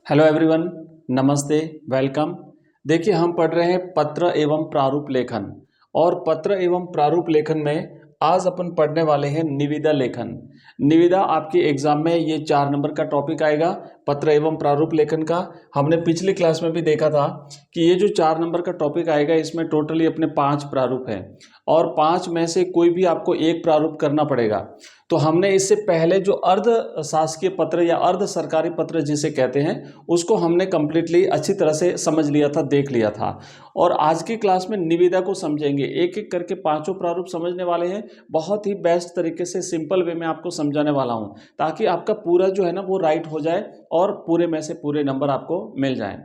Hello everyone, नमस्ते, welcome. देखिए, हम पढ़ रहे हैं पत्र एवं प्रारूप लेखन। और पत्र एवं प्रारूप लेखन में आज अपन पढ़ने वाले हैं निविदा लेखन। निविदा आपके एग्जाम में ये 4 नंबर का टॉपिक आएगा, पत्र एवं प्रारूप लेखन का। हमने पिछली क्लास में भी देखा था कि ये जो 4 नंबर का टॉपिक आएगा इसमें टोटली अपने 5 प्रारूप हैं और 5 में से कोई भी आपको एक प्रारूप करना पड़ेगा। तो हमने इससे पहले जो अर्ध शासकीय पत्र या अर्ध सरकारी पत्र जिसे कहते हैं उसको हमने कंप्लीटली अच्छी तरह से समझ लिया था, देख लिया था। और आज की क्लास में निविदा को समझेंगे, एक एक करके 5 प्रारूप समझने वाले हैं। बहुत ही बेस्ट तरीके से सिंपल वे में आपको समझाने वाला हूं ताकि आपका पूरा जो है ना वो राइट हो जाए और पूरे में से पूरे नंबर आपको मिल जाए।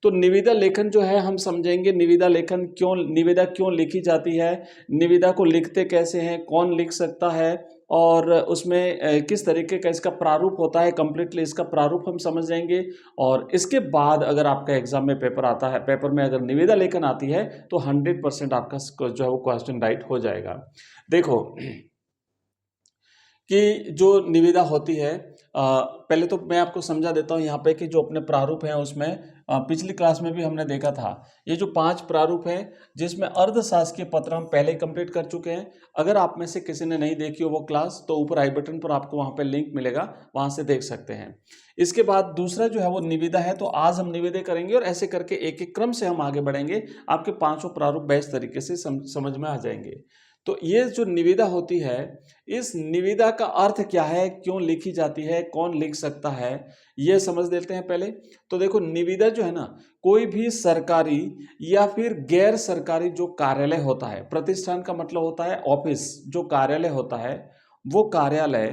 तो निविदा लेखन जो है हम समझेंगे, निविदा लेखन क्यों, निविदा क्यों लिखी जाती है, निविदा को लिखते कैसे हैं, कौन लिख सकता है और उसमें किस तरीके का इसका प्रारूप होता है। कंप्लीटली इसका प्रारूप हम समझ जाएंगे। और इसके बाद अगर आपका एग्जाम में पेपर आता है, पेपर में अगर निविदा लेखन आती है तो 100% आपका जो है वो क्वेश्चन राइट हो जाएगा। देखो कि जो निविदा होती है, पहले तो मैं आपको समझा देता हूँ यहाँ पे कि जो अपने प्रारूप हैं उसमें पिछली क्लास में भी हमने देखा था। ये जो 5 प्रारूप हैं जिसमें अर्ध शासकीय पत्र हम पहले ही कंप्लीट कर चुके हैं। अगर आप में से किसी ने नहीं देखी हो वो क्लास तो ऊपर आई बटन पर आपको वहाँ पे लिंक मिलेगा, वहाँ से देख सकते हैं। इसके बाद दूसरा जो है वो निविदा है। तो आज हम निविदा करेंगे और ऐसे करके एक एक क्रम से हम आगे बढ़ेंगे, आपके 5 प्रारूप बेस्ट तरीके से समझ में आ जाएंगे। तो ये जो निविदा होती है, इस निविदा का अर्थ क्या है, क्यों लिखी जाती है, कौन लिख सकता है, ये समझ लेते हैं पहले। तो देखो, निविदा जो है ना, कोई भी सरकारी या फिर गैर सरकारी जो कार्यालय होता है, प्रतिष्ठान का मतलब होता है ऑफिस, जो कार्यालय होता है वो कार्यालय,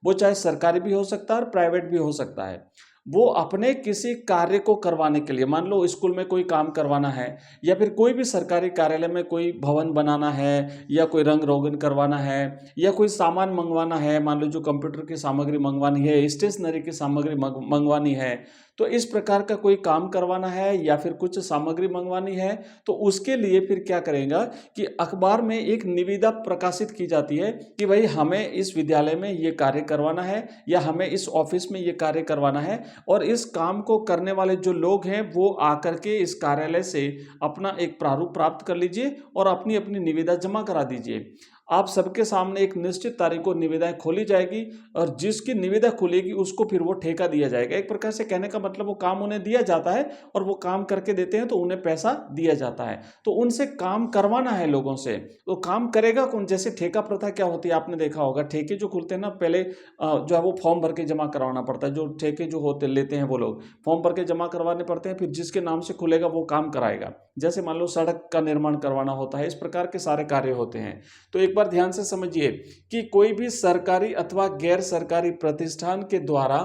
वो चाहे सरकारी भी हो सकता है और प्राइवेट भी हो सकता है। वो अपने किसी कार्य को करवाने के लिए, मान लो स्कूल में कोई काम करवाना है या फिर कोई भी सरकारी कार्यालय में कोई भवन बनाना है या कोई रंग रोगन करवाना है या कोई सामान मंगवाना है, मान लो जो कंप्यूटर की सामग्री मंगवानी है, स्टेशनरी की सामग्री मंगवानी है, तो इस प्रकार का कोई काम करवाना है या फिर कुछ सामग्री मंगवानी है, तो उसके लिए फिर क्या करेगा कि अखबार में एक निविदा प्रकाशित की जाती है कि भाई हमें इस विद्यालय में ये कार्य करवाना है या हमें इस ऑफिस में ये कार्य करवाना है। और इस काम को करने वाले जो लोग हैं वो आकर के इस कार्यालय से अपना एक प्रारूप प्राप्त कर लीजिए और अपनी अपनी निविदा जमा करा दीजिए। आप सबके सामने एक निश्चित तारीख को निविदाएं खोली जाएगी और जिसकी निविदा खुलेगी उसको फिर वो ठेका दिया जाएगा। एक प्रकार से कहने का मतलब वो काम उन्हें दिया जाता है और वो काम करके देते हैं तो उन्हें पैसा दिया जाता है। तो उनसे काम करवाना है लोगों से, तो काम करेगा कौन? जैसे ठेका प्रथा क्या होती है आपने देखा होगा, ठेके जो खुलते हैं ना, पहले जो है वो फॉर्म भर के जमा करवाना पड़ता है। जो ठेके जो होते लेते हैं वो लोग फॉर्म भर के जमा करवाने पड़ते हैं, फिर जिसके नाम से खुलेगा वो काम कराएगा। जैसे मान लो सड़क का निर्माण करवाना होता है, इस प्रकार के सारे कार्य होते हैं। तो एक बार ध्यान से समझिए कि कोई भी सरकारी अथवा गैर सरकारी प्रतिष्ठान के द्वारा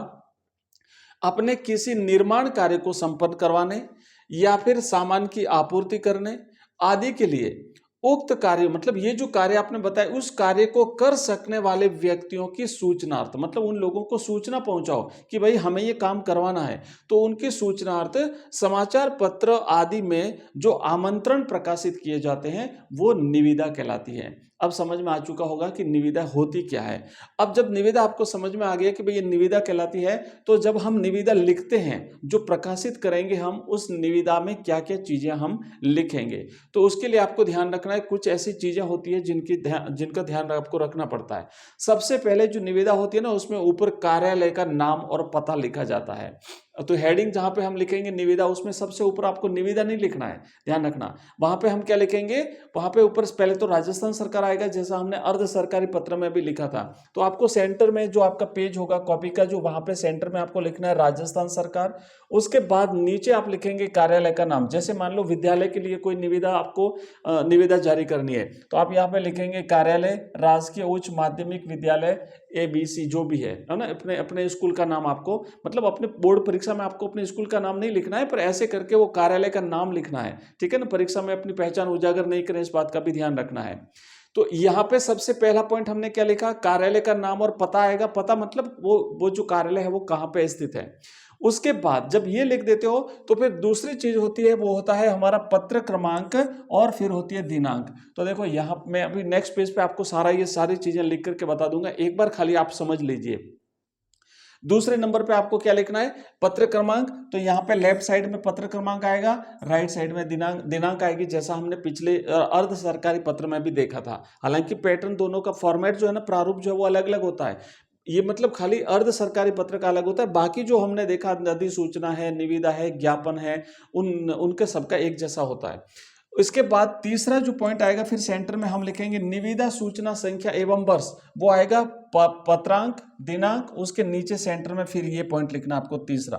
अपने किसी निर्माण कार्य को संपन्न करवाने या फिर सामान की आपूर्ति करने आदि के लिए उक्त कार्य, मतलब ये जो कार्य आपने बताया, उस कार्य को कर सकने वाले व्यक्तियों की सूचनार्थ, मतलब उन लोगों को सूचना पहुंचाओ कि भाई हमें ये काम करवाना है, तो उनकी सूचनार्थ समाचार पत्र आदि में जो आमंत्रण प्रकाशित किए जाते हैं वो निविदा कहलाती है। अब समझ में आ चुका होगा कि निविदा होती क्या है। अब जब निविदा आपको समझ में आ गया कि भाई ये निविदा कहलाती है, तो जब हम निविदा लिखते हैं, जो प्रकाशित करेंगे हम, उस निविदा में क्या क्या चीजें हम लिखेंगे, तो उसके लिए आपको ध्यान रखना है। कुछ ऐसी चीजें होती है जिनका ध्यान आपको रखना पड़ता है। सबसे पहले जो निविदा होती है ना, उसमें ऊपर कार्यालय का नाम और पता लिखा जाता है। तो हेडिंग जहां पे हम लिखेंगे निविदा, उसमें सबसे ऊपर आपको निविदा नहीं लिखना है, ध्यान रखना। वहां पे हम क्या लिखेंगे, वहां पे ऊपर पहले तो राजस्थान सरकार आएगा, जैसा हमने अर्ध सरकारी पत्र में भी लिखा था। तो आपको सेंटर में जो आपका पेज होगा कॉपी का, जो वहां पे सेंटर में आपको लिखना है राजस्थान सरकार। उसके बाद नीचे आप लिखेंगे कार्यालय का नाम। जैसे मान लो विद्यालय के लिए कोई निविदा आपको निविदा जारी करनी है, तो आप यहाँ पे लिखेंगे कार्यालय राजकीय उच्च माध्यमिक विद्यालय ABC, जो भी है ना, अपने अपने स्कूल का नाम आपको, मतलब अपने बोर्ड परीक्षा में आपको अपने स्कूल का नाम नहीं लिखना है, पर ऐसे करके वो कार्यालय का नाम लिखना है, ठीक है ना। परीक्षा में अपनी पहचान उजागर नहीं करें, इस बात का भी ध्यान रखना है। तो यहाँ पे सबसे पहला पॉइंट हमने क्या लिखा, कार्यालय का नाम और पता आएगा। पता मतलब वो जो कार्यालय है वो कहाँ पे स्थित है। उसके बाद जब ये लिख देते हो तो फिर दूसरी चीज होती है, वो होता है हमारा पत्र क्रमांक और फिर होती है दिनांक। तो देखो यहाँ मैं अभी नेक्स्ट पेज पे आपको सारी चीजें लिख करके बता दूंगा, एक बार खाली आप समझ लीजिए। दूसरे नंबर पे आपको क्या लिखना है, पत्र क्रमांक। तो यहाँ पे लेफ्ट साइड में पत्र क्रमांक आएगा, राइट साइड में दिनांक आएगी, जैसा हमने पिछले अर्ध सरकारी पत्र में भी देखा था। हालांकि पैटर्न दोनों का फॉर्मेट जो है ना, प्रारूप जो है वो अलग अलग होता है। ये मतलब खाली अर्ध सरकारी पत्र का अलग होता है, बाकी जो हमने देखा अधिसूचना है, निविदा है, ज्ञापन है, उनके सबका एक जैसा होता है। इसके बाद तीसरा जो पॉइंट आएगा, फिर सेंटर में हम लिखेंगे निविदा सूचना संख्या एवं वर्ष, वो आएगा पत्रांक, दिनांक, उसके नीचे सेंटर में फिर ये पॉइंट लिखना आपको तीसरा।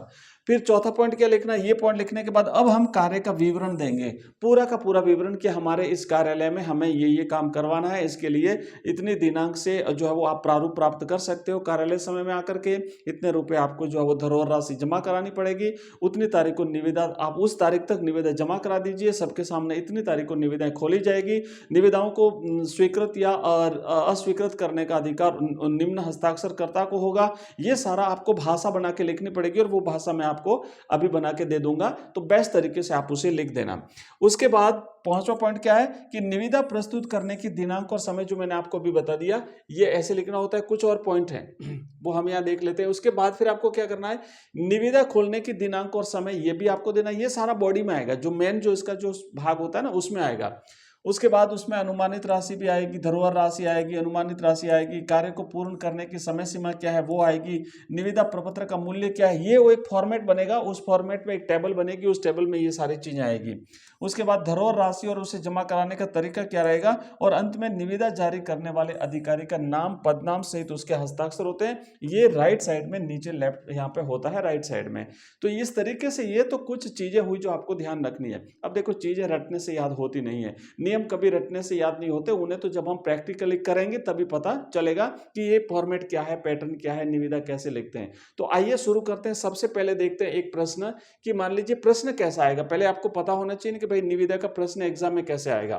फिर चौथा पॉइंट क्या लिखना है, ये पॉइंट लिखने के बाद अब हम कार्य का विवरण देंगे, पूरा का पूरा विवरण कि हमारे इस कार्यालय में हमें ये काम करवाना है, इसके लिए इतनी दिनांक से जो है वो आप प्रारूप प्राप्त कर सकते हो, कार्यालय समय में आकर के इतने रुपए आपको जो है वो धरोहर राशि जमा करानी पड़ेगी, उतनी तारीख को निविदा, आप उस तारीख तक निविदा जमा करा दीजिए, सबके सामने इतनी तारीख को निविदाएं खोली जाएगी, निविदाओं को स्वीकृत या अस्वीकृत करने का अधिकार निम्न हस्ताक्षरकर्ता को होगा। ये सारा आपको भाषा बना के लिखनी पड़ेगी और वो भाषा मैं आपको अभी बना के दे दूंगा, तो बेस्ट तरीके से आप उसे लिख देना। उसके बाद पांचवा पॉइंट क्या है कि निविदा प्रस्तुत करने की दिनांक और समय, जो मैंने आपको अभी बता दिया, ये ऐसे लिखना होता है। कुछ और पॉइंट हैं वो हम यहां देख लेते हैं। उसके बाद फिर आपको क्या करना है, निविदा खोलने की दिनांक और समय ये भी आपको देना। ये सारा बॉडी में आएगा, जो मेन जो इसका जो भाग होता है ना उसमें आएगा। उसके बाद उसमें अनुमानित राशि भी आएगी, धरोहर राशि आएगी, अनुमानित राशि आएगी, कार्य को पूर्ण करने की समय सीमा क्या है वो आएगी, निविदा प्रपत्र का मूल्य क्या है, ये वो एक फॉर्मेट बनेगा, उस फॉर्मेट में एक टेबल बनेगी, उस टेबल में ये सारी चीजें आएगी। उसके बाद धरोहर राशि और उसे जमा कराने का तरीका क्या रहेगा, और अंत में निविदा जारी करने वाले अधिकारी का नाम, पदनाम सहित उसके हस्ताक्षर होते हैं। ये राइट साइड में, नीचे लेफ्ट यहाँ पे होता है राइट साइड में। तो इस तरीके से ये तो कुछ चीजें हुई जो आपको ध्यान रखनी है। अब देखो, चीजें रटने से याद होती नहीं है, नियम कभी रटने से याद नहीं होते, उन्हें तो जब हम प्रैक्टिकली करेंगे तभी पता चलेगा कि ये फॉर्मेट क्या है, पैटर्न क्या है, निविदा कैसे लिखते हैं। तो आइए शुरू करते हैं। सबसे पहले देखते हैं एक प्रश्न, कि मान लीजिए प्रश्न कैसा आएगा। पहले आपको पता होना चाहिए कि भाई निविदा का प्रश्न एग्जाम में कैसे आएगा।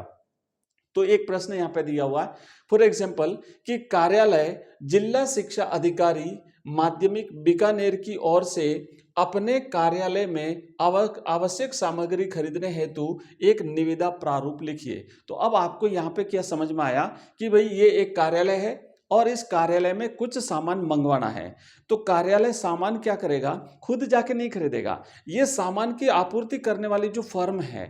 तो एक प्रश्न यहां पे दिया हुआ है, फॉर एग्जाम्पल, कि कार्यालय जिला शिक्षा अधिकारी माध्यमिक बीकानेर की ओर से अपने कार्यालय में आवश्यक सामग्री खरीदने हेतु एक निविदा प्रारूप लिखिए। तो अब आपको यहाँ पे क्या समझ में आया कि भाई ये एक कार्यालय है और इस कार्यालय में कुछ सामान मंगवाना है। तो कार्यालय सामान क्या करेगा, खुद जाके नहीं खरीदेगा, ये सामान की आपूर्ति करने वाली जो फर्म है,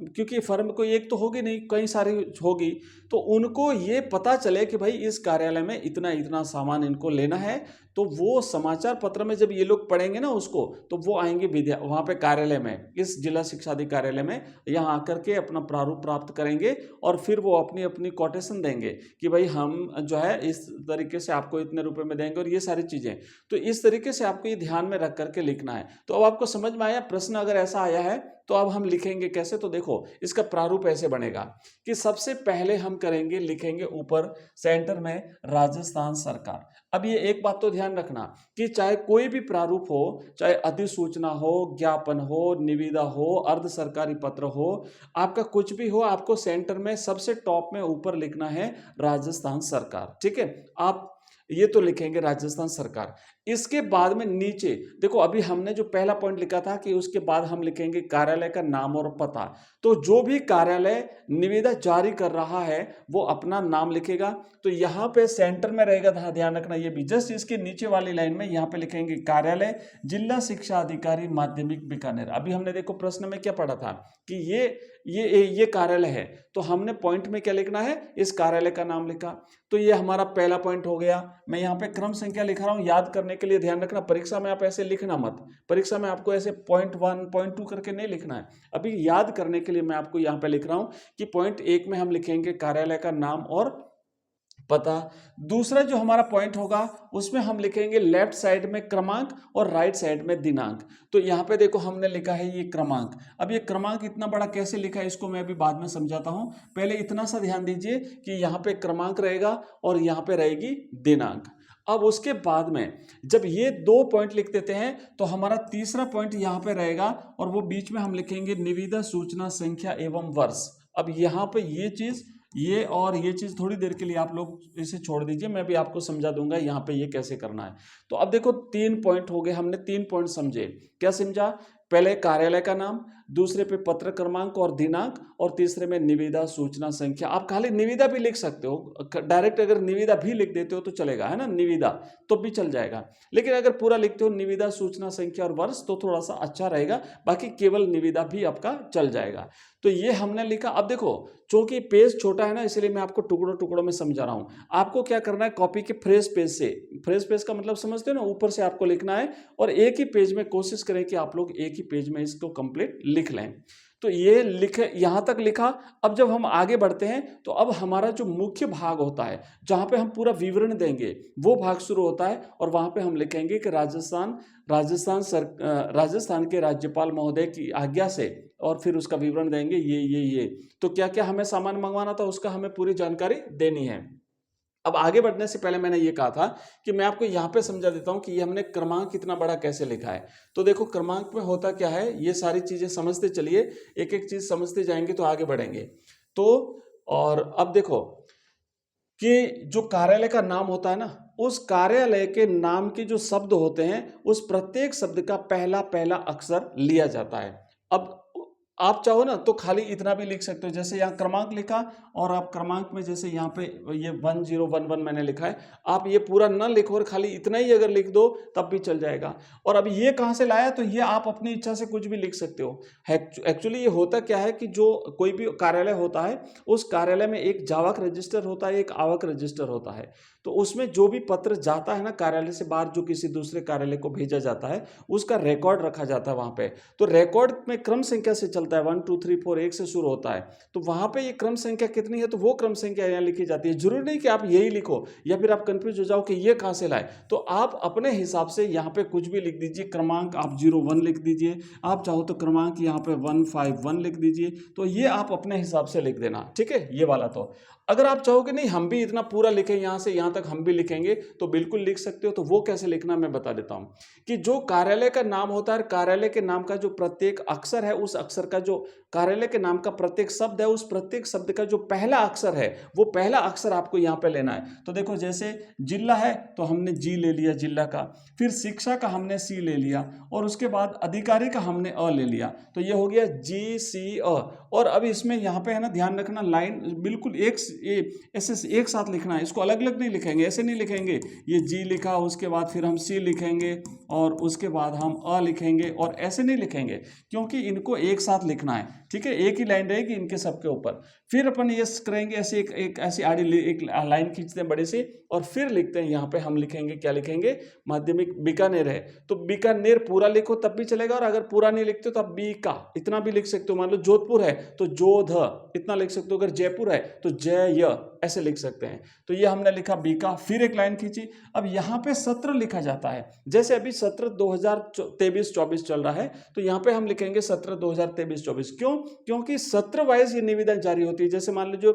क्योंकि फर्म कोई एक तो होगी नहीं, कई सारी होगी, तो उनको ये पता चले कि भाई इस कार्यालय में इतना इतना सामान इनको लेना है, तो वो समाचार पत्र में जब ये लोग पढ़ेंगे ना उसको, तो वो आएंगे वहाँ पे कार्यालय में, इस जिला शिक्षा अधिकारी कार्यालय में, यहाँ आकर के अपना प्रारूप प्राप्त करेंगे और फिर वो अपनी अपनी कोटेशन देंगे कि भाई हम जो है इस तरीके से आपको इतने रुपए में देंगे और ये सारी चीजें। तो इस तरीके से आपको ये ध्यान में रख करके लिखना है। तो अब आपको समझ में आया, प्रश्न अगर ऐसा आया है तो अब हम लिखेंगे कैसे। तो देखो, इसका प्रारूप ऐसे बनेगा कि सबसे पहले हम करेंगे, लिखेंगे ऊपर सेंटर में राजस्थान सरकार। अब ये एक बात तो ध्यान रखना कि चाहे कोई भी प्रारूप हो, चाहे अधिसूचना हो, ज्ञापन हो, निविदा हो, अर्ध सरकारी पत्र हो, आपका कुछ भी हो, आपको सेंटर में सबसे टॉप में ऊपर लिखना है राजस्थान सरकार। ठीक है, आप ये तो लिखेंगे राजस्थान सरकार। इसके बाद में नीचे देखो, अभी हमने जो पहला पॉइंट लिखा था कि उसके बाद हम लिखेंगे कार्यालय का नाम और पता। तो जो भी कार्यालय निविदा जारी कर रहा है वो अपना नाम लिखेगा। तो यहाँ पे सेंटर में रहेगा, ध्यान रखना ये भी, जस्ट इसके नीचे वाली लाइन में यहाँ पे लिखेंगे कार्यालय जिला शिक्षा अधिकारी माध्यमिक बीकानेर। अभी हमने देखो प्रश्न में क्या पढ़ा था कि ये कार्यालय है, तो हमने पॉइंट में क्या लिखना है, इस कार्यालय का नाम लिखा। तो ये हमारा पहला पॉइंट हो गया। मैं यहाँ पे क्रम संख्या लिख रहा हूँ, याद करने के लिए ध्यान रखना, परीक्षा में आप ऐसे लिखना मत, परीक्षा में आपको ऐसे पॉइंट 1 पॉइंट 2 करके नहीं लिखना है। अभी याद करने के लिए मैं आपको यहाँ पे लिख रहा हूँ कि पॉइंट 1 में हम लिखेंगे कार्यालय का नाम और पता। दूसरा जो हमारा पॉइंट होगा उसमें हम लिखेंगे लेफ्ट साइड में क्रमांक और राइट साइड में दिनांक। तो यहाँ पे देखो हमने लिखा है ये क्रमांक। अब ये क्रमांक इतना बड़ा कैसे लिखा है इसको मैं अभी बाद में समझाता हूँ, पहले इतना सा ध्यान दीजिए कि यहाँ पे क्रमांक रहेगा और यहाँ पे रहेगी दिनांक। अब उसके बाद में जब ये 2 पॉइंट लिख देते हैं तो हमारा तीसरा पॉइंट यहाँ पे रहेगा और वो बीच में हम लिखेंगे निविदा सूचना संख्या एवं वर्ष। अब यहाँ पे ये चीज, ये और ये चीज थोड़ी देर के लिए आप लोग इसे छोड़ दीजिए, मैं भी आपको समझा दूंगा यहाँ पे ये कैसे करना है। तो अब देखो 3 पॉइंट हो गए, हमने 3 पॉइंट समझे। क्या समझा, पहले कार्यालय का नाम, दूसरे पे पत्र क्रमांक और दिनांक, और तीसरे में निविदा सूचना संख्या। आप खाली निविदा भी लिख सकते हो, डायरेक्ट अगर निविदा भी लिख देते हो तो चलेगा, है ना, निविदा तो भी चल जाएगा। लेकिन अगर पूरा लिखते हो निविदा सूचना संख्या और वर्ष तो थोड़ा सा अच्छा रहेगा, बाकी केवल निविदा भी आपका चल जाएगा। तो ये हमने लिखा। अब देखो, चूंकि पेज छोटा है ना, इसलिए मैं आपको टुकड़ों टुकड़ों में समझा रहा हूं। आपको क्या करना है, कॉपी के फ्रेश पेज से, फ्रेश पेज का मतलब समझते हो ना, ऊपर से आपको लिखना है और एक ही पेज में कोशिश करें कि आप लोग एक ही पेज में इसको कंप्लीट लिख लें। तो ये लिखे, यहां तक लिखा। अब जब हम आगे बढ़ते हैं तो अब हमारा जो मुख्य भाग होता है, जहां पे हम पूरा विवरण देंगे, वो भाग शुरू होता है। और वहां पे हम लिखेंगे कि राजस्थान के राज्यपाल महोदय की आज्ञा से, और फिर उसका विवरण देंगे ये। तो क्या क्या हमें सामान मंगवाना था उसका हमें पूरी जानकारी देनी है। अब आगे बढ़ने से पहले मैंने ये कहा था कि मैं आपको यहाँ पे समझा देता हूँ कि ये हमने क्रमांक कितना बड़ा कैसे लिखा है। तो देखो, क्रमांक में होता क्या है, ये सारी चीजें समझते चलिए, एक एक चीज समझते जाएंगे तो आगे बढ़ेंगे। तो और अब देखो कि जो कार्यालय का नाम होता है ना, उस कार्यालय के नाम के जो शब्द होते हैं, उस प्रत्येक शब्द का पहला पहला अक्षर लिया जाता है। अब आप चाहो ना तो खाली इतना भी लिख सकते हो, जैसे यहाँ क्रमांक लिखा, और आप क्रमांक में जैसे यहाँ पे ये 1011 मैंने लिखा है, आप ये पूरा न लिखो और खाली इतना ही अगर लिख दो तब भी चल जाएगा। और अब ये कहाँ से लाया, तो ये आप अपनी इच्छा से कुछ भी लिख सकते हो। एक्चुअली ये होता क्या है कि जो कोई भी कार्यालय होता है, उस कार्यालय में एक जावक रजिस्टर होता है, एक आवक रजिस्टर होता है। तो उसमें जो भी पत्र जाता है ना कार्यालय से बाहर, जो किसी दूसरे कार्यालय को भेजा जाता है, उसका रिकॉर्ड रखा जाता है वहां पे। तो रिकॉर्ड में क्रम संख्या से चलता है, 1 2 3 4 1 से शुरू होता है। तो वहां पे ये क्रम संख्या कितनी है, तो वो क्रम संख्या यहाँ लिखी जाती है। जरूरी नहीं कि आप यही लिखो या फिर आप कंफ्यूज हो जाओ कि ये कहां से लाए। तो आप अपने हिसाब से यहाँ पे कुछ भी लिख दीजिए। क्रमांक आप 01 लिख दीजिए, आप चाहो तो क्रमांक यहाँ पे 151 लिख दीजिए। तो ये आप अपने हिसाब से लिख देना, ठीक है, ये वाला। तो अगर आप चाहो कि नहीं हम भी इतना पूरा लिखें, यहां से यहां तक हम भी लिखेंगे, तो बिल्कुल लिख सकते हो। तो वो कैसे लिखना मैं बता देता हूं कि जो कार्यालय का नाम होता है, कार्यालय के नाम का जो प्रत्येक अक्षर है, उस अक्षर का जो कार्यालय के नाम का प्रत्येक शब्द है, उस प्रत्येक शब्द का जो पहला अक्षर है, वो पहला अक्षर आपको यहां पे लेना है। तो देखो, जैसे जिला है तो हमने जी ले लिया जिला का, फिर शिक्षा का हमने सी ले लिया, और उसके बाद अधिकारी का हमने अ ले लिया। तो ये हो गया जी सी अ। और अब इसमें यहाँ पे है ना, ध्यान रखना, लाइन बिल्कुल ऐसे एक साथ लिखना है, इसको अलग अलग नहीं लिखेंगे, ऐसे नहीं लिखेंगे। ये जी लिखा, उसके बाद फिर हम सी लिखेंगे, और उसके बाद हम अ लिखेंगे, और ऐसे नहीं लिखेंगे, क्योंकि इनको एक साथ लिखना है, ठीक है। एक ही लाइन रहेगी इनके सबके ऊपर। फिर अपन ये करेंगे, ऐसे एक ऐसी आड़ी एक लाइन खींचते हैं बड़ी सी, और फिर लिखते हैं यहाँ पे हम लिखेंगे, क्या लिखेंगे, माध्यमिक बीकानेर है तो बीकानेर पूरा लिखो तब भी चलेगा, और अगर पूरा नहीं लिखते तो आप बीका इतना भी लिख सकते हो। मान लो जोधपुर है तो जोध इतना लिख सकते हो, अगर जयपुर है तो जय ऐसे लिख सकते हैं। तो ये हमने लिखा बीका, फिर एक लाइन खींची। अब यहाँ पे सत्र लिखा जाता है, जैसे अभी सत्र 2023-24 चल रहा है, तो यहाँ पे हम लिखेंगे सत्र 2023-24। क्यों? क्योंकि सत्र वाइज ये निविदा जारी होती है। जैसे मान लीजिए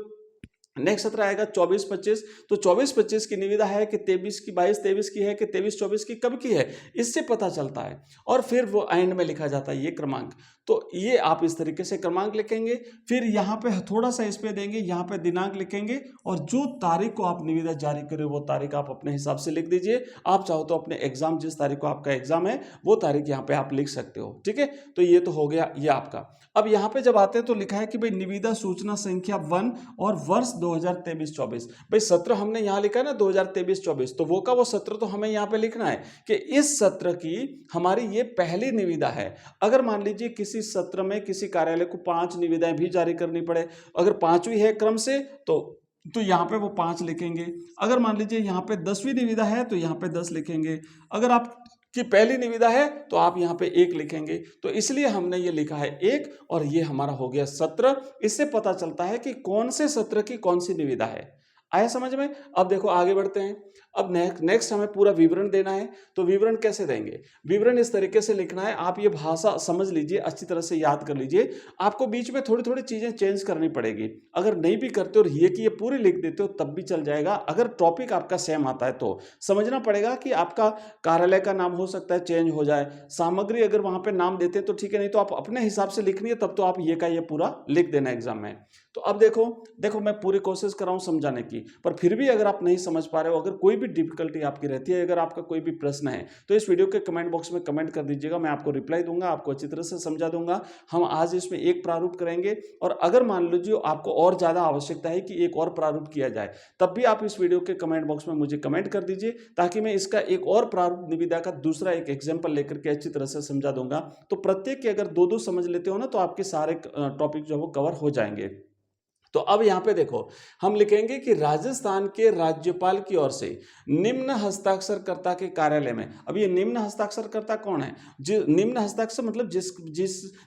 नेक्स्ट सत्र आएगा 24-25, तो 24-25 की निविदा है कि 23 की, 22-23 की है कि 23-24 की, कब की है, इससे पता चलता है। और फिर वो एंड में लिखा जाता है ये क्रमांक। तो ये आप इस तरीके से क्रमांक लिखेंगे। फिर यहाँ पे थोड़ा सा इस पे देंगे, यहाँ पे दिनांक लिखेंगे, और जो तारीख को आप निविदा जारी करें वो तारीख आप अपने हिसाब से लिख दीजिए। आप चाहो तो अपने एग्जाम, जिस तारीख को आपका एग्जाम है वो तारीख यहाँ पे आप लिख सकते हो, ठीक है। तो ये तो हो गया ये आपका। अब यहाँ पे जब आते हैं तो लिखा है कि भाई निविदा सूचना संख्या 1 और वर्ष 2023-24। भाई सत्र हमने यहाँ लिखा है ना 2023-24, तो वो का वो सत्र तो हमें यहाँ पे लिखना है कि इस सत्र की हमारी ये पहली निविदा है। अगर मान लीजिए किसी सत्र में किसी कार्यालय को 5 निविदाएं भी जारी करनी पड़े, अगर 5वीं है क्रम से तो यहाँ पे वो 5 लिखेंगे। अगर मान लीजिए यहाँ पे 10वीं निविदा है तो यहाँ पे 10 लिखेंगे। अगर आप कि पहली निविदा है तो आप यहाँ पे 1 लिखेंगे। तो इसलिए हमने ये लिखा है 1, और ये हमारा हो गया सत्र। इससे पता चलता है कि कौन से सत्र की कौन सी निविदा है। आया समझ में? अब देखो आगे बढ़ते हैं। अब नेक्स्ट हमें पूरा विवरण देना है। तो विवरण कैसे देंगे? विवरण इस तरीके से लिखना है, आप ये भाषा समझ लीजिए, अच्छी तरह से याद कर लीजिए। आपको बीच में थोड़ी थोड़ी चीजें चेंज करनी पड़ेगी। अगर नहीं भी करते और ये कि ये पूरी लिख देते हो तब भी चल जाएगा। अगर टॉपिक आपका सेम आता है तो समझना पड़ेगा कि आपका कार्यालय का नाम हो सकता है चेंज हो जाए, सामग्री अगर वहां पे नाम देते हैं तो ठीक है, नहीं तो आप अपने हिसाब से लिखनी है, तब तो आप ये का ये पूरा लिख देना एग्जाम में। तो अब देखो देखो मैं पूरी कोशिश कर रहा हूँ समझाने की, पर फिर भी अगर आप नहीं समझ पा रहे हो, अगर कोई भी डिफिकल्टी आपकी रहती है, अगर आपका कोई भी प्रश्न है तो इस वीडियो के कमेंट बॉक्स में कमेंट कर दीजिएगा, मैं आपको रिप्लाई दूंगा, आपको अच्छी तरह से समझा दूंगा। हम आज इसमें एक प्रारूप करेंगे, और अगर मान लीजिए आपको और ज्यादा आवश्यकता है कि एक और प्रारूप किया जाए, तब भी आप इस वीडियो के कमेंट बॉक्स में मुझे कमेंट कर दीजिए, ताकि मैं इसका एक और प्रारूप निविदा का दूसरा एक एग्जाम्पल लेकर के अच्छी तरह से समझा दूंगा। तो प्रत्येक के अगर दो दो समझ लेते हो ना, तो आपके सारे टॉपिक जो है वो कवर हो जाएंगे। तो अब यहां पे देखो, हम लिखेंगे कि राजस्थान के राज्यपाल की ओर से निम्न हस्ताक्षरकर्ता के कार्यालय में। अब ये निम्न हस्ताक्षरकर्ता कौन है? निम्न हस्ताक्षर मतलब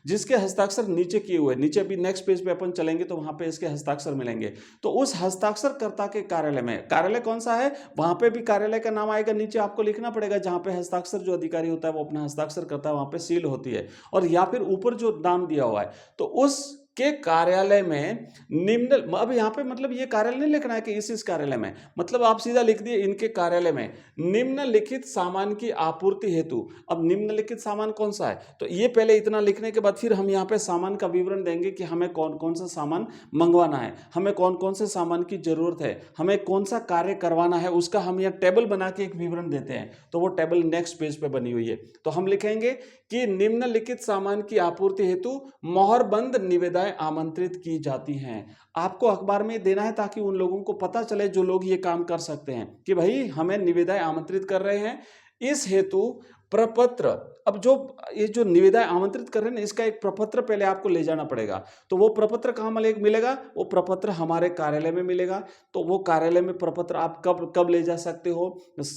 जिसके हस्ताक्षर नीचे किए हुए, नीचे अभी नेक्स्ट पेज पे अपन चलेंगे तो वहां पे इसके हस्ताक्षर मिलेंगे। तो उस हस्ताक्षरकर्ता के कार्यालय में, कार्यालय कौन सा है, वहां पे भी कार्यालय का नाम आएगा, नीचे आपको लिखना पड़ेगा, जहां पे हस्ताक्षर जो अधिकारी होता है वो अपना हस्ताक्षर करता है, वहां पे सील होती है, और या फिर ऊपर जो नाम दिया हुआ है, तो उस के कार्यालय में निम्न। अब यहां पे मतलब ये कार्यालय नहीं लिखना है कि इस कार्यालय में, मतलब आप सीधा लिख दिए इनके कार्यालय में निम्नलिखित सामान की आपूर्ति हेतु। अब निम्नलिखित सामान कौन सा है, तो ये पहले इतना लिखने के बाद फिर हम यहाँ पे सामान का विवरण देंगे कि हमें कौन कौन सा सामान मंगवाना है, हमें कौन कौन से सामान की जरूरत है, हमें कौन सा कार्य करवाना है, उसका हम यहाँ टेबल बना के एक विवरण देते हैं। तो वो टेबल नेक्स्ट पेज पे बनी हुई है। तो हम लिखेंगे कि निम्नलिखित सामान की आपूर्ति हेतु मोहरबंद निविदाएं आमंत्रित की जाती हैं। आपको अखबार में देना है ताकि उन लोगों को पता चले जो लोग ये काम कर सकते हैं कि भाई हमें निविदाएं आमंत्रित कर रहे हैं। इस हेतु प्रपत्र, अब जो ये जो निविदाएं आमंत्रित कर रहे हैं ना, इसका एक प्रपत्र पहले आपको ले जाना पड़ेगा। तो वो प्रपत्र कहाँ मिलेगा, वो प्रपत्र हमारे कार्यालय में मिलेगा। तो वो कार्यालय में प्रपत्र आप कब कब ले जा सकते हो,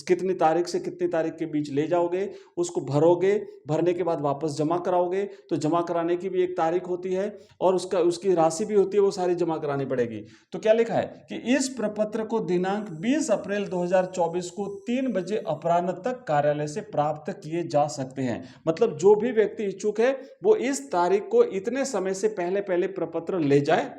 कितनी तारीख से कितनी तारीख के बीच ले जाओगे, उसको भरोगे, भरने के बाद वापस जमा कराओगे, तो जमा कराने की भी एक तारीख होती है, और उसकी राशि भी होती है, वो सारी जमा करानी पड़ेगी। तो क्या लिखा है कि इस प्रपत्र को दिनांक 20 अप्रैल 2024 को 3 बजे अपराह्न तक कार्यालय से प्राप्त किए जा सकते हैं। मतलब जो भी व्यक्ति इच्छुक है वो इस तारीख को इतने समय से पहले पहले प्रपत्र ले जाए,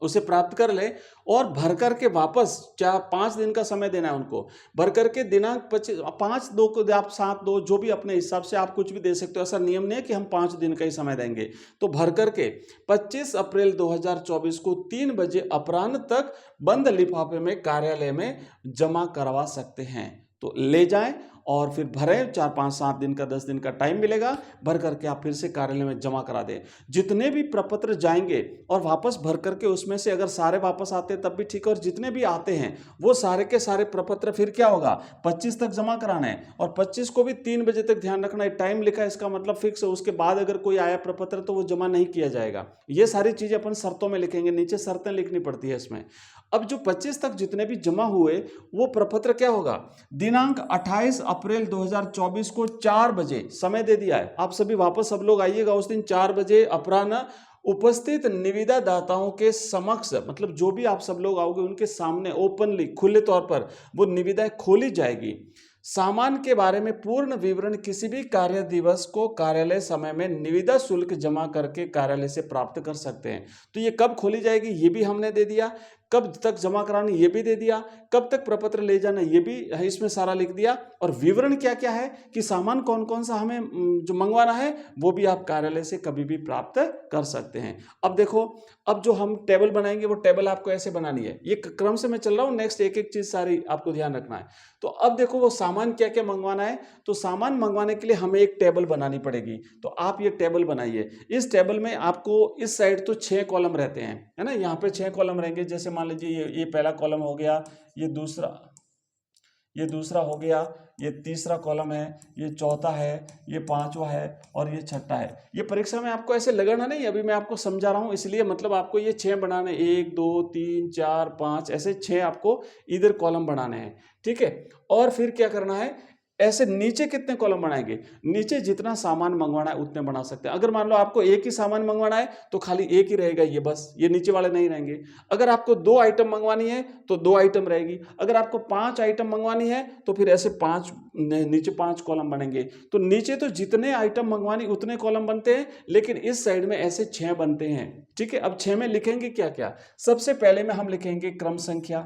उसे प्राप्त कर ले, और भर करके वापस 5 दिन का समय देना है उनको, भर करके दिनांक 5/2 को आप 7/2 जो भी अपने हिसाब से आप कुछ भी दे सकते हो, ऐसा नियम नहीं है कि हम 5 दिन का ही समय देंगे। तो भर करके 25 अप्रैल 2024 को 3 बजे अपराह्न तक बंद लिफाफे में कार्यालय में जमा करवा सकते हैं। तो ले जाएं और फिर भरें, 4, 5, 7 दिन का 10 दिन का टाइम मिलेगा, भर करके आप फिर से कार्यालय में जमा करा दें। जितने भी प्रपत्र जाएंगे और वापस भर करके उसमें से अगर सारे वापस आते हैं तब भी ठीक है, और जितने भी आते हैं वो सारे के सारे प्रपत्र फिर क्या होगा, 25 तक जमा कराना है, और 25 को भी 3 बजे तक ध्यान रखना है। टाइम लिखा है इसका मतलब फिक्स है, उसके बाद अगर कोई आया प्रपत्र तो वो जमा नहीं किया जाएगा। ये सारी चीजें अपन शर्तों में लिखेंगे, नीचे शर्तें लिखनी पड़ती है इसमें। अब जो 25 तक जितने भी जमा हुए वो प्रपत्र क्या होगा, दिनांक 28 अप्रैल 2024 को 4 बजे समय दे दिया है, आप सभी वापस सब लोग आइएगा उस दिन 4 बजे अपराह्न उपस्थित निविदा दाताओं के समक्ष, मतलब जो भी आप सब लोग आओगे उनके सामने ओपनली खुले तौर पर वो निविदाएं खोली जाएगी। सामान के बारे में पूर्ण विवरण किसी भी कार्य दिवस को कार्यालय समय में निविदा शुल्क जमा करके कार्यालय से प्राप्त कर सकते हैं। तो ये कब खोली जाएगी ये भी हमने दे दिया, कब तक जमा करानी ये भी दे दिया, कब तक प्रपत्र ले जाना ये भी है इसमें सारा लिख दिया, और विवरण क्या क्या है कि सामान कौन कौन सा हमें जो मंगवाना है वो भी आप कार्यालय से कभी भी प्राप्त कर सकते हैं। अब देखो, अब जो हम टेबल बनाएंगे वो टेबल आपको ऐसे बनानी है, ये क्रम से मैं चल रहा हूँ, नेक्स्ट एक एक चीज सारी आपको ध्यान रखना है। तो अब देखो वो सामान क्या क्या मंगवाना है, तो सामान मंगवाने के लिए हमें एक टेबल बनानी पड़ेगी। तो आप ये टेबल बनाइए। इस टेबल में आपको इस साइड तो 6 कॉलम रहते हैं, है ना, यहाँ पे 6 कॉलम रहेंगे। जैसे मान लीजिए ये पहला कॉलम हो गया, ये दूसरा हो गया, ये तीसरा कॉलम है, ये चौथा है, ये पांचवा है, और ये छठा है। ये परीक्षा में आपको ऐसे लगाना नहीं, अभी मैं आपको समझा रहा हूं इसलिए, मतलब आपको ये 6 बनाने, 1 2 3 4 5 ऐसे 6 आपको इधर कॉलम बनाने हैं, ठीक है। और फिर क्या करना है, ऐसे नीचे कितने कॉलम बनाएंगे, नीचे जितना सामान मंगवाना है उतने बना सकते हैं। अगर मान लो आपको एक ही सामान मंगवाना है तो खाली एक ही रहेगा ये, बस ये नीचे वाले नहीं रहेंगे। अगर आपको 2 आइटम मंगवानी है तो 2 आइटम रहेगी। अगर आपको 5 आइटम मंगवानी है तो फिर ऐसे 5 नीचे 5 कॉलम बनेंगे। तो नीचे तो जितने आइटम मंगवानी उतने कॉलम बनते हैं, लेकिन इस साइड में ऐसे 6 बनते हैं, ठीक है। अब 6 में लिखेंगे क्या क्या, सबसे पहले में हम लिखेंगे क्रम संख्या,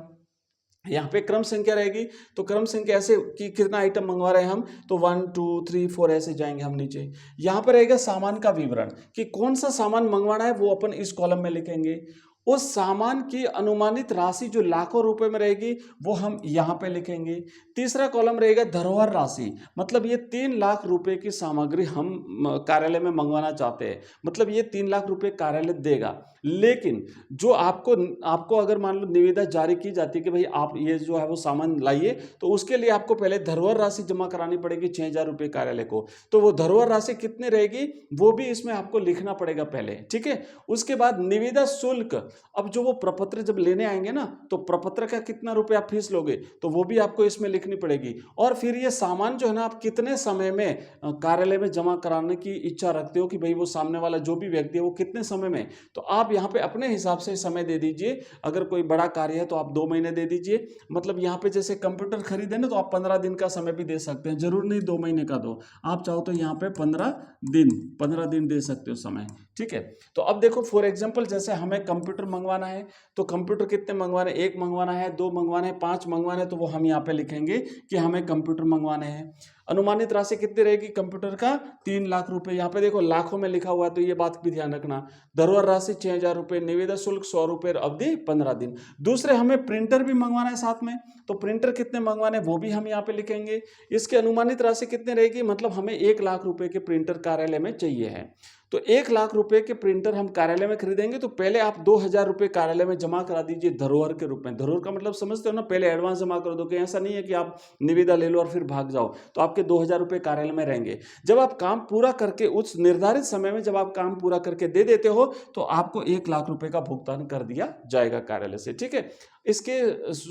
यहाँ पे क्रम संख्या रहेगी, तो क्रम संख्या ऐसे कि कितना आइटम मंगवा रहे हैं हम, तो 1 2 3 4 ऐसे जाएंगे हम नीचे। यहाँ पर रहेगा सामान का विवरण कि कौन सा सामान मंगवाना है, वो अपन इस कॉलम में लिखेंगे। उस सामान की अनुमानित राशि जो लाखों रुपए में रहेगी वो हम यहाँ पे लिखेंगे। तीसरा कॉलम रहेगा धरोहर राशि, मतलब ये 3 लाख रुपए की सामग्री हम कार्यालय में मंगवाना चाहते हैं, मतलब ये 3 लाख रुपए कार्यालय देगा। लेकिन जो आपको अगर मान लो निविदा जारी की जाती है कि भाई आप ये जो है वो सामान लाइए, तो उसके लिए आपको पहले धरोहर राशि जमा करानी पड़ेगी 6,000 रुपये कार्यालय को। तो वो धरोहर राशि कितनी रहेगी वो भी इसमें आपको लिखना पड़ेगा पहले, ठीक है। उसके बाद निविदा शुल्क, अब जो वो प्रपत्र जब लेने आएंगे ना, तो प्रपत्र का कितना रुपया आप फीस लोगे, तो वो भी आपको इसमें लिखनी पड़ेगी। और फिर ये सामान जो है ना, आप कितने समय में कार्यालय में जमा कराने की इच्छा रखते हो कि भाई वो सामने वाला जो भी व्यक्ति है वो कितने समय में, तो आप यहाँ पे अपने हिसाब से समय दे दीजिए। अगर कोई बड़ा कार्य है तो आप 2 महीने दे दीजिए, मतलब यहाँ पे जैसे कंप्यूटर खरीदे ना, तो आप 15 दिन का समय भी दे सकते हैं, जरूर नहीं 2 महीने का दो, आप चाहो तो यहाँ पे 15 दिन दे सकते हो समय, ठीक है। तो अब देखो फॉर एग्जाम्पल, जैसे हमें कंप्यूटर मंगवाना है, तो कंप्यूटर कितने मंगवाने, 1 मंगवाना है, 2 मंगवाने हैं, 5 मंगवाने हैं, तो वो हम यहाँ पे लिखेंगे कि हमें कंप्यूटर मंगवाने हैं। अनुमानित राशि कितनी रहेगी कंप्यूटर का, 3 लाख रुपए, यहाँ पे देखो लाखों में लिखा हुआ है, तो ये बात भी ध्यान रखना। धरोहर राशि 6,000 रुपये, निविदा शुल्क 100 रुपये, अवधि 15 दिन। दूसरे हमें प्रिंटर भी मंगवाना है साथ में, तो प्रिंटर कितने मंगवाने वो भी हम यहाँ पे लिखेंगे। इसकी अनुमानित राशि कितनी रहेगी, मतलब हमें 1 लाख रुपए के प्रिंटर कार्यालय में चाहिए है, तो 1 लाख रुपए के प्रिंटर हम कार्यालय में खरीदेंगे, तो पहले आप 2,000 रुपये कार्यालय में जमा करा दीजिए धरोहर के रूप में। धरोहर का मतलब समझते हो ना, पहले एडवांस जमा कर दो, कि ऐसा नहीं है कि आप निविदा ले लो और फिर भाग जाओ, तो आपके 2,000 रुपये कार्यालय में रहेंगे। जब आप काम पूरा करके उस निर्धारित समय में जब आप काम पूरा करके दे देते हो, तो आपको 1 लाख रुपए का भुगतान कर दिया जाएगा कार्यालय से, ठीक है। इसके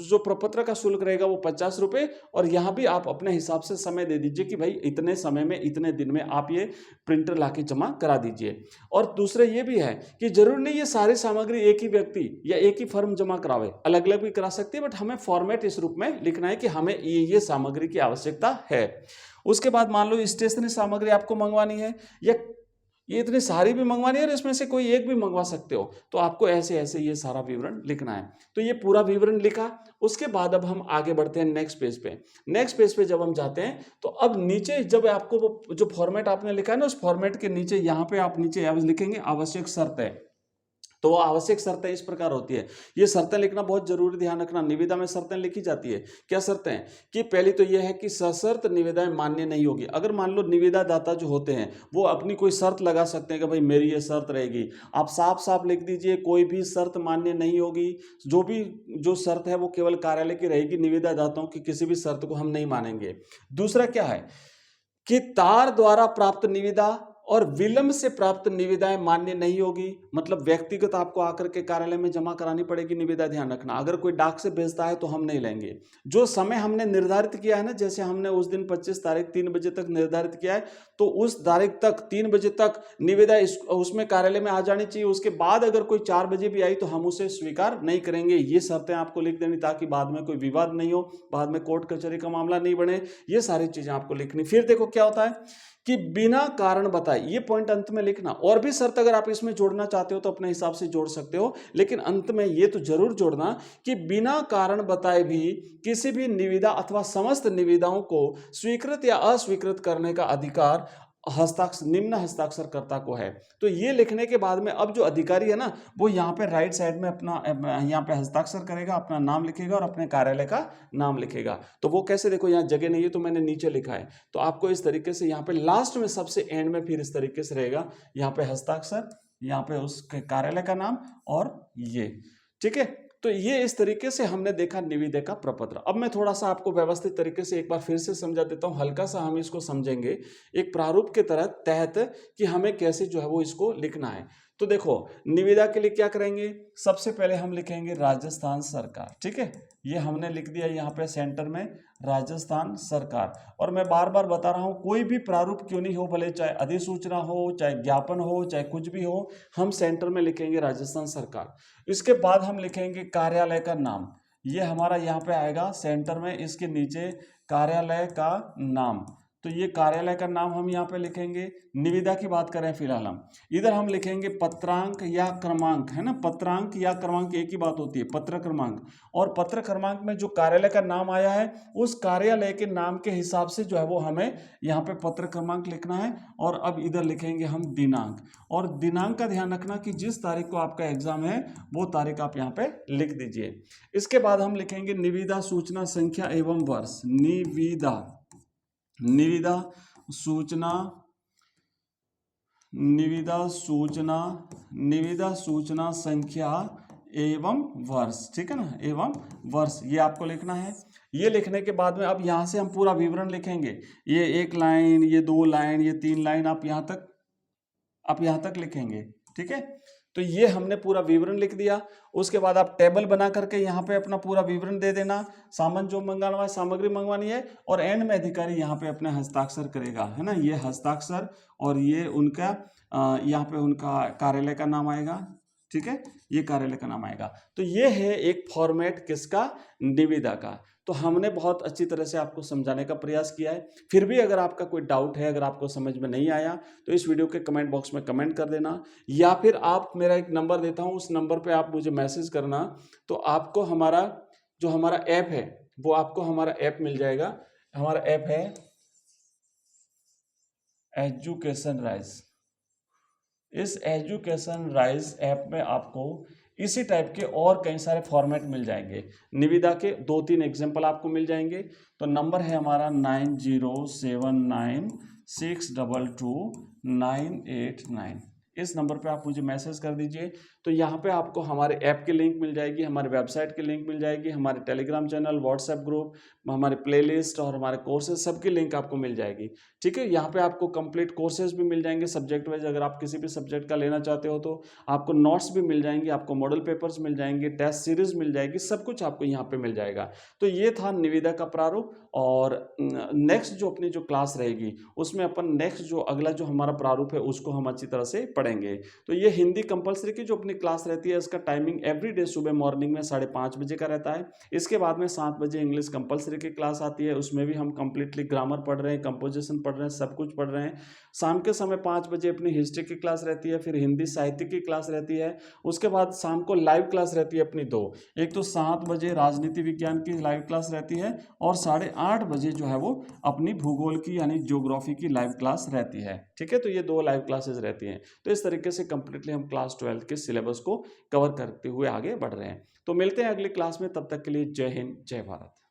जो प्रपत्र का शुल्क रहेगा वो 50 रुपये, और यहाँ भी आप अपने हिसाब से समय दे दीजिए कि भाई इतने समय में इतने दिन में आप ये प्रिंटर लाके जमा करा दीजिए। और दूसरे ये भी है कि जरूर नहीं ये सारी सामग्री एक ही व्यक्ति या एक ही फर्म जमा करावे, अलग अलग भी करा सकती है, बट हमें फॉर्मेट इस रूप में लिखना है कि हमें ये सामग्री की आवश्यकता है। उसके बाद मान लो स्टेशनरी सामग्री आपको मंगवानी है, या ये इतनी सारी भी मंगवानी है और इसमें से कोई एक भी मंगवा सकते हो, तो आपको ऐसे ऐसे ये सारा विवरण लिखना है। तो ये पूरा विवरण लिखा, उसके बाद अब हम आगे बढ़ते हैं नेक्स्ट पेज पे। नेक्स्ट पेज पे जब हम जाते हैं, तो अब नीचे जब आपको वो जो फॉर्मेट आपने लिखा है ना, उस फॉर्मेट के नीचे यहाँ पे आप नीचे लिखेंगे आवश्यक शर्त है। तो वो आवश्यक शर्तें इस प्रकार होती है, ये शर्तें लिखना बहुत जरूरी, ध्यान रखना। निविदा में शर्तें लिखी जाती है, क्या शर्तें, कि पहली तो ये है कि सशर्त निविदाएं मान्य नहीं होगी। अगर मान लो निविदा दाता जो होते हैं वो अपनी कोई शर्त लगा सकते हैं कि भाई मेरी ये शर्त रहेगी, आप साफ साफ लिख दीजिए कोई भी शर्त मान्य नहीं होगी, जो शर्त है वो केवल कार्यालय की रहेगी, निविदा दाताओं की किसी भी शर्त को हम नहीं मानेंगे। दूसरा क्या है कि तार द्वारा प्राप्त निविदा और विलंब से प्राप्त निविदाएं मान्य नहीं होगी, मतलब व्यक्तिगत आपको आकर के कार्यालय में जमा करानी पड़ेगी निविदा, ध्यान रखना। अगर कोई डाक से भेजता है तो हम नहीं लेंगे। जो समय हमने निर्धारित किया है ना, जैसे हमने उस दिन 25 तारीख 3 बजे तक निर्धारित किया है, तो उस तारीख तक 3 बजे तक निविदा उसमें कार्यालय में आ जानी चाहिए। उसके बाद अगर कोई 4 बजे भी आई तो हम उसे स्वीकार नहीं करेंगे। ये शर्तें आपको लिख देनी, ताकि बाद में कोई विवाद नहीं हो, बाद में कोर्ट कचहरी का मामला नहीं बने, ये सारी चीजें आपको लिखनी। फिर देखो क्या होता है कि बिना कारण बताए, ये पॉइंट अंत में लिखना। और भी शर्त अगर आप इसमें जोड़ना चाहते हो तो अपने हिसाब से जोड़ सकते हो, लेकिन अंत में ये तो जरूर जोड़ना कि बिना कारण बताए भी किसी भी निविदा अथवा समस्त निविदाओं को स्वीकृत या अस्वीकृत करने का अधिकार निम्न हस्ताक्षरकर्ता को है। तो ये लिखने के बाद में अब जो अधिकारी है ना, वो यहाँ पे राइट साइड में अपना यहाँ पे हस्ताक्षर करेगा, अपना नाम लिखेगा और अपने कार्यालय का नाम लिखेगा। तो वो कैसे, देखो यहाँ जगह नहीं है तो मैंने नीचे लिखा है, तो आपको इस तरीके से यहाँ पे लास्ट में सबसे एंड में फिर इस तरीके से रहेगा, यहाँ पे हस्ताक्षर, यहाँ पे उसके कार्यालय का नाम, और ये, ठीक है। तो ये इस तरीके से हमने देखा निविदा का प्रपत्र। अब मैं थोड़ा सा आपको व्यवस्थित तरीके से एक बार फिर से समझा देता हूँ, हल्का सा हम इसको समझेंगे एक प्रारूप के तहत कि हमें कैसे जो है वो इसको लिखना है। तो देखो निविदा के लिए क्या करेंगे, सबसे पहले हम लिखेंगे राजस्थान सरकार, ठीक है। ये हमने लिख दिया यहाँ पे सेंटर में राजस्थान सरकार। और मैं बार बार बता रहा हूँ, कोई भी प्रारूप क्यों नहीं हो, भले चाहे अधिसूचना हो, चाहे ज्ञापन हो, चाहे कुछ भी हो, हम सेंटर में लिखेंगे राजस्थान सरकार। इसके बाद हम लिखेंगे कार्यालय का नाम, ये हमारा यहाँ पे आएगा सेंटर में, इसके नीचे कार्यालय का नाम। तो ये कार्यालय का नाम हम यहाँ पे लिखेंगे। निविदा की बात करें फिलहाल हम, इधर हम लिखेंगे पत्रांक या क्रमांक, है ना, पत्रांक या क्रमांक एक ही बात होती है, पत्र क्रमांक। और पत्र क्रमांक में जो कार्यालय का नाम आया है उस कार्यालय के नाम के हिसाब से जो है वो हमें यहाँ पे पत्र क्रमांक लिखना है। और अब इधर लिखेंगे हम दिनांक, और दिनांक का ध्यान रखना कि जिस तारीख को आपका एग्जाम है वो तारीख आप यहाँ पे लिख दीजिए। इसके बाद हम लिखेंगे निविदा सूचना संख्या एवं वर्ष। निविदा सूचना संख्या एवं वर्ष, ठीक है ना, एवं वर्ष, ये आपको लिखना है। ये लिखने के बाद में अब यहाँ से हम पूरा विवरण लिखेंगे, ये 1 लाइन, ये 2 लाइन, ये 3 लाइन, आप यहाँ तक लिखेंगे, ठीक है। तो ये हमने पूरा विवरण लिख दिया। उसके बाद आप टेबल बना करके यहाँ पे अपना पूरा विवरण दे देना, सामान जो मंगवाना है, सामग्री मंगवानी है, और एंड में अधिकारी यहाँ पे अपने हस्ताक्षर करेगा, है ना, ये हस्ताक्षर, और ये उनका यहाँ पे उनका कार्यालय का नाम आएगा, ठीक है, ये कार्यालय का नाम आएगा। तो ये है एक फॉर्मेट किसका, निविदा का। तो हमने बहुत अच्छी तरह से आपको समझाने का प्रयास किया है। फिर भी अगर आपका कोई डाउट है, अगर आपको समझ में नहीं आया, तो इस वीडियो के कमेंट बॉक्स में कमेंट कर देना, या फिर आप मेरा एक नंबर देता हूं, उस नंबर पे आप मुझे मैसेज करना, तो आपको हमारा ऐप है वो आपको हमारा ऐप मिल जाएगा। हमारा ऐप है एजुकेशन राइज। इस एजुकेशन राइज ऐप में आपको इसी टाइप के और कई सारे फॉर्मेट मिल जाएंगे। निविदा के 2-3 एग्जाम्पल आपको मिल जाएंगे। तो नंबर है हमारा 9079622989। इस नंबर पे आप मुझे मैसेज कर दीजिए। तो यहाँ पे आपको हमारे ऐप की लिंक मिल जाएगी, हमारे वेबसाइट की लिंक मिल जाएगी, हमारे टेलीग्राम चैनल, व्हाट्सएप ग्रुप, हमारे प्लेलिस्ट और हमारे कोर्सेज सबकी लिंक आपको मिल जाएगी, ठीक है। यहाँ पे आपको कंप्लीट कोर्सेज भी मिल जाएंगे सब्जेक्ट वाइज। अगर आप किसी भी सब्जेक्ट का लेना चाहते हो तो आपको नोट्स भी मिल जाएंगे, आपको मॉडल पेपर्स मिल जाएंगे, टेस्ट सीरीज मिल जाएगी, सब कुछ आपको यहाँ पे मिल जाएगा। तो ये था निविदा का प्रारूप। और नेक्स्ट जो अपनी जो क्लास रहेगी उसमें अपन नेक्स्ट जो अगला जो हमारा प्रारूप है उसको हम अच्छी तरह से पढ़ेंगे। तो ये हिंदी कंपलसरी की जो अपनी क्लास रहती है, इसका टाइमिंग एवरीडे सुबह मॉर्निंग में 5:30 बजे का रहता है। इसके बाद में 7 बजे इंग्लिश कंपलसरी की क्लास आती है, उसमें भी हम कंप्लीटली ग्रामर पढ़ रहे हैं, कंपोजिशन पढ़ रहे हैं, सब कुछ पढ़ रहे हैं। शाम के समय 5 बजे अपनी हिस्ट्री की क्लास रहती है, फिर हिंदी साहित्य की क्लास रहती है। उसके बाद शाम को लाइव क्लास रहती है अपनी 2, एक तो 7 बजे राजनीति विज्ञान की लाइव क्लास रहती है, और 8:30 बजे जो है वो अपनी भूगोल की यानी ज्योग्राफी की लाइव क्लास रहती है, ठीक है। तो ये 2 लाइव क्लासेस रहती हैं। तो इस तरीके से कंप्लीटली हम क्लास 12 के सिलेबस को कवर करते हुए आगे बढ़ रहे हैं। तो मिलते हैं अगली क्लास में, तब तक के लिए जय हिंद, जय भारत।